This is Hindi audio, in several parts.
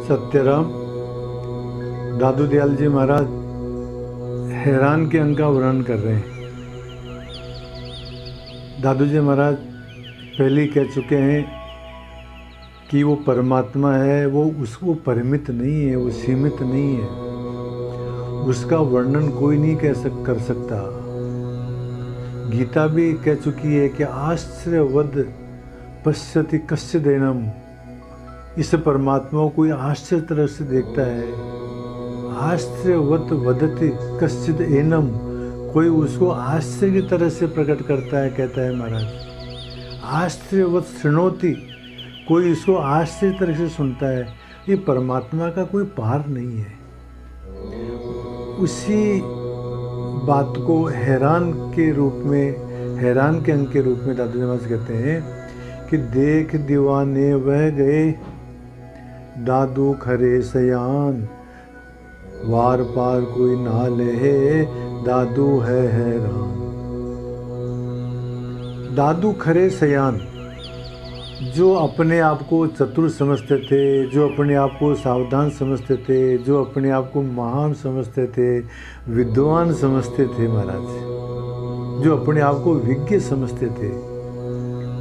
सत्यराम दादू दयाल जी महाराज हैरान के अंक का वर्णन कर रहे हैं। दादू जी महाराज पहले ही कह चुके हैं कि वो परमात्मा है, वो उसको परिमित नहीं है, वो सीमित नहीं है, उसका वर्णन कोई नहीं कर सकता। गीता भी कह चुकी है कि आश्चर्यवद पश्यति कश्चिदेनम, इस परमात्मा को कोई आश्चर्य तरह से देखता है। आश्चर्यवत वदति कश्चिद एनम, कोई उसको आश्चर्य की तरह से प्रकट करता है, कहता है महाराज। आश्चर्यवत शृणोति, कोई इसको आश्चर्य तरह से सुनता है। ये परमात्मा का कोई पार नहीं है। उसी बात को हैरान के रूप में, हैरान के अंक के रूप में दादू महाराज कहते हैं कि देख दीवाने वह गए, दादू खरे सयान, वार पार कोई ना ले, दादू है हैरान। दादू खरे सयान, जो अपने आप को चतुर समझते थे, जो अपने आप को सावधान समझते थे, जो अपने आप को महान समझते थे, विद्वान समझते थे महाराज, जो अपने आप को विज्ञ समझते थे,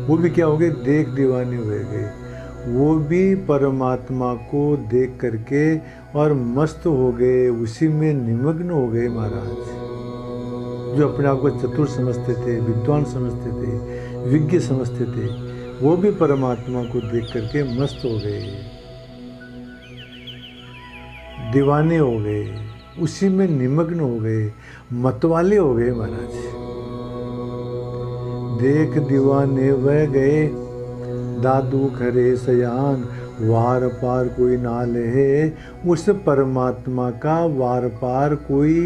वो भी क्या हो गए? देख दीवाने हुए गए। वो भी परमात्मा को देख करके और मस्त हो गए, उसी में निमग्न हो गए महाराज। जो अपने आप को चतुर समझते थे, विद्वान समझते थे, विज्ञ समझते थे, वो भी परमात्मा को देख करके मस्त हो गए, दीवाने हो गए, उसी में निमग्न हो गए, मतवाले हो गए महाराज। देख दीवाने वह गए, दादू खरे सयान, वार पार कोई ना ले। उस परमात्मा का वार पार कोई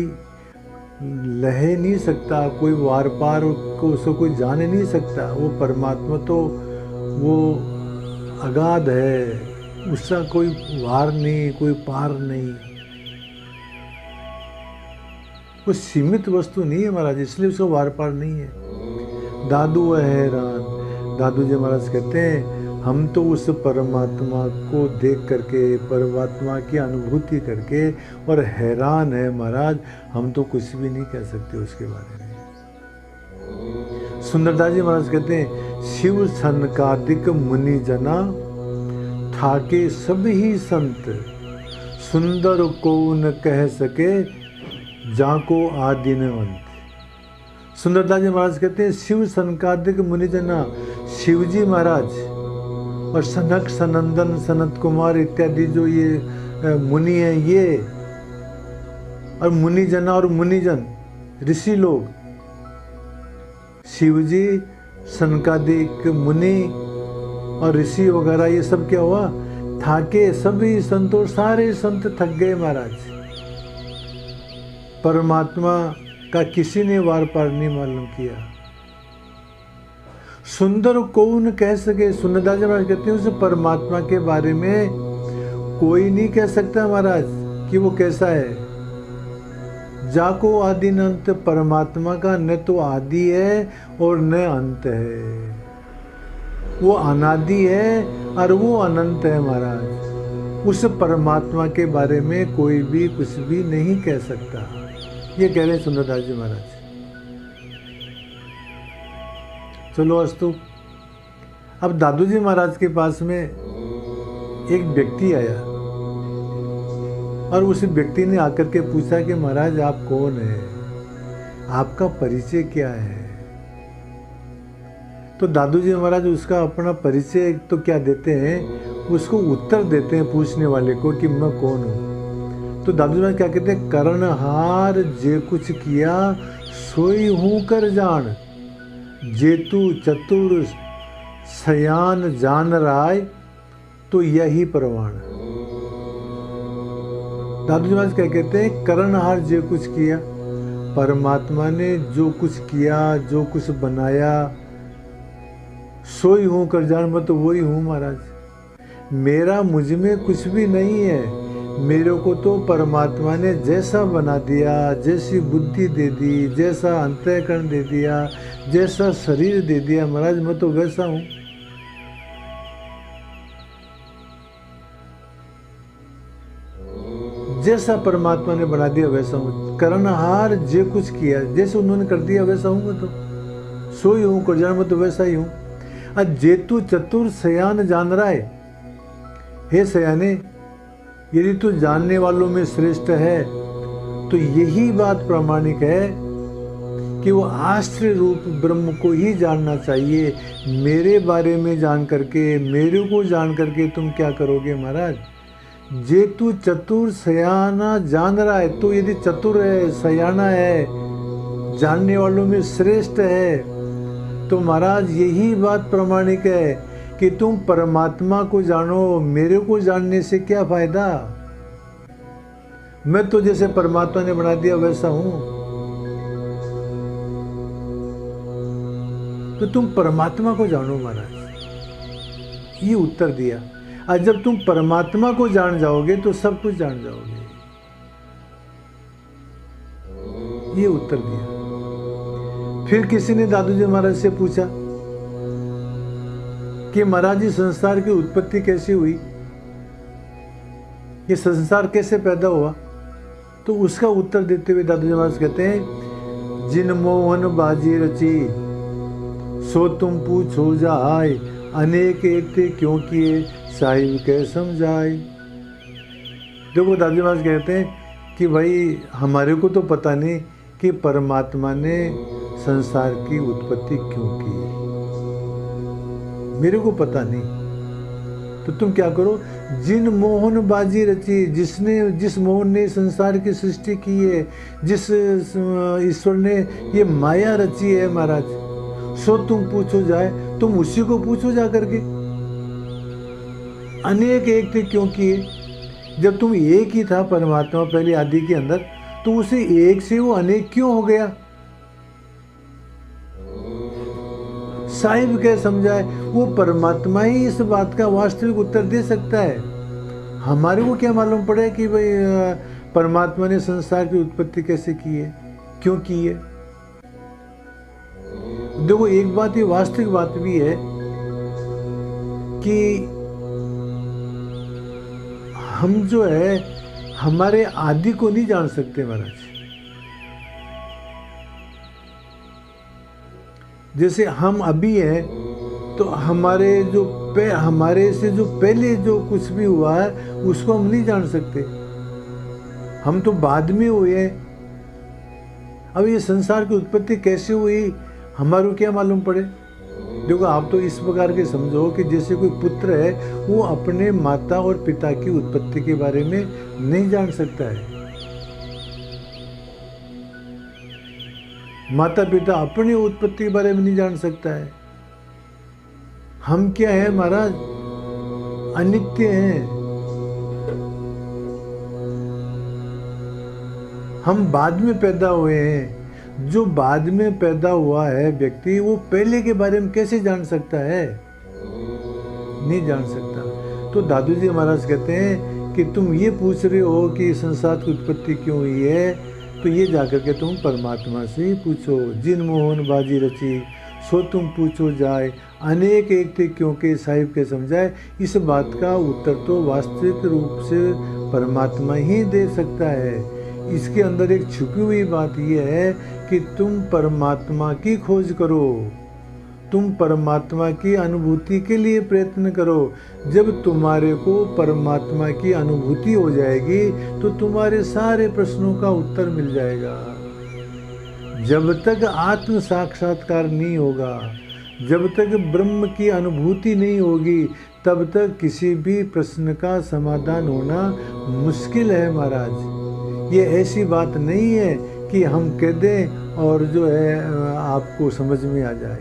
लह नहीं सकता, कोई वार पार को उसको कोई जान नहीं सकता। वो परमात्मा तो वो अगाध है, उसका कोई वार नहीं, कोई पार नहीं। वो सीमित वस्तु नहीं है महाराज, इसलिए उसका वार पार नहीं है। दादू है हैरान। दादू जी महाराज कहते हैं हम तो उस परमात्मा को देख करके, परमात्मा की अनुभूति करके और हैरान है महाराज, हम तो कुछ भी नहीं कह सकते उसके बारे में। सुंदरदास जी महाराज कहते हैं शिव सनकादिक मुनि जना, थाके सभी संत, सुंदर को न कह सके, जाको आदि न अंत। सुंदरदास जी महाराज कहते हैं शिव सनकादिक मुनिजना, शिवजी महाराज और सनक, सनंदन, सनत कुमार इत्यादि जो ये मुनि हैं, ये और मुनिजना और मुनिजन ऋषि लोग, शिवजी, सनकादिक मुनि और ऋषि वगैरह, ये सब क्या हुआ? थाके सभी संतों, सारे संत थक गए महाराज। परमात्मा का किसी ने वार पार नहीं मालूम किया। सुंदर कौन कह सके? सुंदरदास जी महाराज कहते हैं उस परमात्मा के बारे में कोई नहीं कह सकता महाराज कि वो कैसा है। जाको आदि न अंत, परमात्मा का न तो आदि है और न अंत है। वो अनादि है और वो अनंत है महाराज। उस परमात्मा के बारे में कोई भी कुछ भी नहीं कह सकता, ये कह रहे हैं सुंदरदास जी महाराज। चलो अस्तु, अब दादू जी महाराज के पास में एक व्यक्ति आया और उस व्यक्ति ने आकर के पूछा कि महाराज आप कौन हैं, आपका परिचय क्या है? तो दादू जी महाराज उसका अपना परिचय तो क्या देते हैं, उसको उत्तर देते हैं पूछने वाले को कि मैं कौन हूँ। तो दादू जी महाराज क्या कहते हैं? कर्णहार जे कुछ किया, सोई हूँ कर जान, जेतु चतुर सयान जान राय, तो यही प्रमाण। दादू जी महाराज क्या कहते हैं? कर्णहार जे कुछ किया, परमात्मा ने जो कुछ किया, जो कुछ बनाया, सोई हूँ कर जान, मैं तो वही हूँ महाराज। मेरा मुझ में कुछ भी नहीं है। मेरे को तो परमात्मा ने जैसा बना दिया, जैसी बुद्धि दे दी, जैसा अंतःकरण दे दिया, जैसा शरीर दे दिया महाराज, मैं तो वैसा हूँ। जैसा परमात्मा ने बना दिया वैसा हूँ। करनहार जे कुछ किया, जैसे उन्होंने कर दिया वैसा हूँ मैं तो, सोई हूँ को जन्म तो वैसा ही हूँ। जेतु चतुर सयान जान रहा है, हे सयाने यदि तू जानने वालों में श्रेष्ठ है तो यही बात प्रामाणिक है कि वो आश्रय रूप ब्रह्म को ही जानना चाहिए। मेरे बारे में जान करके, मेरे को जान करके तुम क्या करोगे महाराज? जे तू चतुर सयाना जान रहा है, तो यदि चतुर है, सयाना है, जानने वालों में श्रेष्ठ है, तो महाराज यही बात प्रामाणिक है कि तुम परमात्मा को जानो। मेरे को जानने से क्या फायदा? मैं तो जैसे परमात्मा ने बना दिया वैसा हूं। तो तुम परमात्मा को जानो महाराज, ये उत्तर दिया। और जब तुम परमात्मा को जान जाओगे तो सब कुछ जान जाओगे, ये उत्तर दिया। फिर किसी ने दादू जी महाराज से पूछा कि महाराज जी संसार की उत्पत्ति कैसे हुई, ये संसार कैसे पैदा हुआ? तो उसका उत्तर देते हुए दादू जी महाराज कहते हैं, जिन मोहन बाजी रची सो तुम पूछो जाय, अनेक एक थे क्यों किए साहिब के समझाए। देखो दादू जी महाराज कहते हैं कि भाई हमारे को तो पता नहीं कि परमात्मा ने संसार की उत्पत्ति क्यों की, मेरे को पता नहीं। तो तुम क्या करो, जिन मोहन बाजी रची, जिस मोहन ने संसार की सृष्टि की है, जिस ईश्वर ने ये माया रची है महाराज, सो तुम पूछो जाए, तुम उसी को पूछो जा करके। अनेक एक थे क्यों किए? जब तुम एक ही था परमात्मा पहले आदि के अंदर, तो उसे एक से वो अनेक क्यों हो गया? साहिब क्या समझाए, वो परमात्मा ही इस बात का वास्तविक उत्तर दे सकता है। हमारे को क्या मालूम पड़े कि भाई परमात्मा ने संसार की उत्पत्ति कैसे की है, क्यों की है? देखो एक बात, ये वास्तविक बात भी है कि हम जो है हमारे आदि को नहीं जान सकते महाराज। जैसे हम अभी हैं तो हमारे से जो पहले जो कुछ भी हुआ है उसको हम नहीं जान सकते, हम तो बाद में हुए हैं। अब ये संसार की उत्पत्ति कैसे हुई हमारे को क्या मालूम पड़े? देखो आप तो इस प्रकार के समझो कि जैसे कोई पुत्र है वो अपने माता और पिता की उत्पत्ति के बारे में नहीं जान सकता है, माता पिता अपनी उत्पत्ति के बारे में नहीं जान सकता है। हम क्या है महाराज? अनित्य हैं। हम बाद में पैदा हुए हैं। जो बाद में पैदा हुआ है व्यक्ति, वो पहले के बारे में कैसे जान सकता है? नहीं जान सकता। तो दादू जी महाराज कहते हैं कि तुम ये पूछ रहे हो कि संसार की उत्पत्ति क्यों हुई है, तो ये जाकर के तुम परमात्मा से ही पूछो। जिन मोहन बाजी रची सो तुम पूछो जाए, अनेक एक थे क्योंकि साहिब के समझाए। इस बात का उत्तर तो वास्तविक रूप से परमात्मा ही दे सकता है। इसके अंदर एक छुपी हुई बात यह है कि तुम परमात्मा की खोज करो, तुम परमात्मा की अनुभूति के लिए प्रयत्न करो। जब तुम्हारे को परमात्मा की अनुभूति हो जाएगी तो तुम्हारे सारे प्रश्नों का उत्तर मिल जाएगा। जब तक आत्म साक्षात्कार नहीं होगा, जब तक ब्रह्म की अनुभूति नहीं होगी, तब तक किसी भी प्रश्न का समाधान होना मुश्किल है महाराज। ये ऐसी बात नहीं है कि हम कह दें और जो है आपको समझ में आ जाए।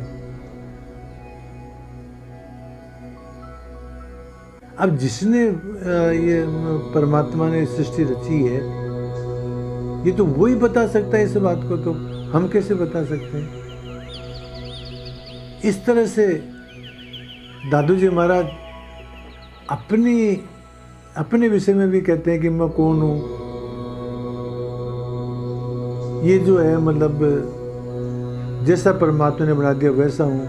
अब जिसने ये परमात्मा ने सृष्टि रची है, ये तो वही बता सकता है इस बात को, तो हम कैसे बता सकते हैं? इस तरह से दादू जी महाराज अपने विषय में भी कहते हैं कि मैं कौन हूँ। ये जो है मतलब जैसा परमात्मा ने बना दिया वैसा हूँ।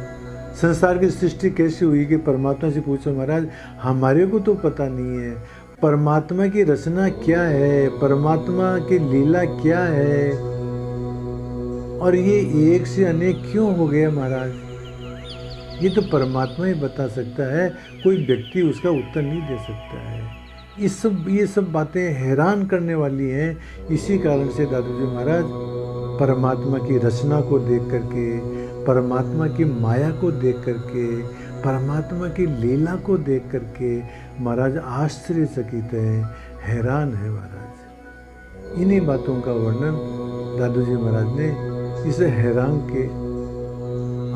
संसार की सृष्टि कैसी हुई कि परमात्मा से पूछो महाराज, हमारे को तो पता नहीं है। परमात्मा की रचना क्या है, परमात्मा की लीला क्या है, और ये एक से अनेक क्यों हो गया महाराज, ये तो परमात्मा ही बता सकता है, कोई व्यक्ति उसका उत्तर नहीं दे सकता है। ये सब बातें हैरान करने वाली हैं। इसी कारण से दादू जी महाराज परमात्मा की रचना को देख करके, परमात्मा की माया को देख करके, परमात्मा की लीला को देख करके महाराज आश्चर्यचकित है, हैरान है महाराज। इन्हीं बातों का वर्णन दादू जी महाराज ने इस हैरान के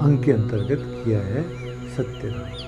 अंक के अंतर्गत किया है सत्यनारायण।